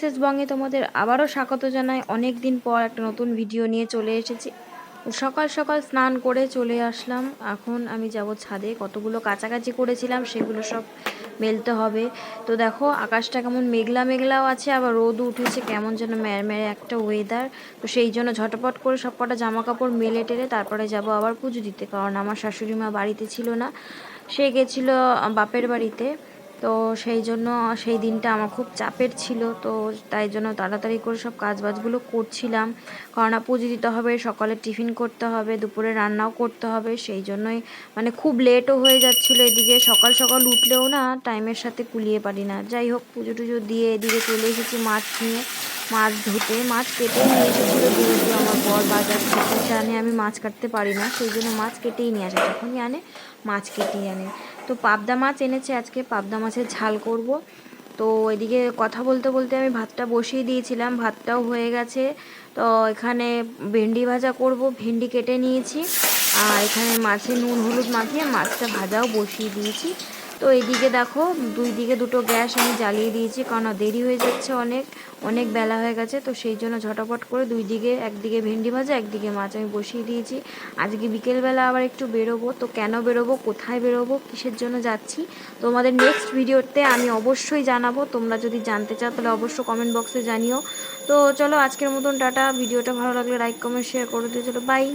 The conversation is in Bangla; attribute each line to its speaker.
Speaker 1: মেসেজ বঙ্গে তোমাদের আবারও স্বাগত জানাই। অনেক দিন পর একটা নতুন ভিডিও নিয়ে চলে এসেছি। সকাল সকাল স্নান করে চলে আসলাম। এখন আমি যাব ছাদে, কতগুলো কাচাকাচি করেছিলাম সেগুলো সব মেলতে হবে। তো দেখো আকাশটা কেমন মেঘলা মেঘলাও আছে, আবার রোদ উঠেছে, কেমন যেন ম্যারম্যারে একটা ওয়েদার। তো সেই জন্য ঝটপট করে সব কটা জামা কাপড় মেলে টেলে তারপরে যাব আবার পুজো দিতে, কারণ আমার শাশুড়ি মা বাড়িতে ছিল না, সে গেছিলো বাপের বাড়িতে। তো সেই জন্য সেই দিনটা আমার খুব চাপের ছিল, তো তাই জন্য তাড়াতাড়ি করে সব কাজবাজগুলো করছিলাম, কারণ পুজো দিতে হবে, সকালে টিফিন করতে হবে, দুপুরে রান্নাও করতে হবে। সেই জন্যই মানে খুব লেটও হয়ে যাচ্ছিলো। এদিকে সকাল সকাল উঠলেও না টাইমের সাথে কুলিয়ে পারি না। যাই হোক, পুজো টুজো দিয়ে এদিকে চলে এসেছি মাছ নিয়ে, মাছ ধুতে। মাছ কেটেই নিয়ে এসেছিলো, যেহেতু আমার বর বাজার থেকে জানে আমি মাছ কাটতে পারি না, সেই জন্য মাছ কেটেই নিয়ে আসে, যখনই আনে মাছ কেটেই আনে। তো পাবদা মাছ এনেছে, আজকে পাবদা মাছের ঝাল করব। তো এদিকে কথা বলতে বলতে আমি ভাতটা বসিয়ে দিয়েছিলাম, ভাতটাও হয়ে গেছে। তো এখানে ভেন্ডি ভাজা করব, ভেন্ডি কেটে নিয়েছি, আর এখানে মাছে নুন হলুদ মাখিয়ে মাছটা ভাজাও বসিয়ে দিয়েছি। তো এইদিকে দেখো দুই দিকে দুটো গ্যাস আমি জ্বালিয়ে দিয়েছি, কারণ দেরি হয়ে যাচ্ছে, অনেক অনেক বেলা হয়ে গেছে। তো সেই জন্য ঝটাপট করে দুই দিকে, একদিকে ভেন্ডি ভাজা একদিকে মাছ আমি বসিয়ে দিয়েছি। আজকে বিকেলবেলা আবার একটু বেরোবো। তো কেন বেরোবো, কোথায় বেরোবো, কিসের জন্য যাচ্ছি, তোমাদের নেক্সট ভিডিওতে আমি অবশ্যই জানাবো। তোমরা যদি জানতে চাও তাহলে অবশ্যই কমেন্ট বক্সে জানিও। তো চলো আজকের মতন টাটা। ভিডিওটা ভালো লাগলে লাইক কমেন্ট শেয়ার করে দিও। চলো বাই।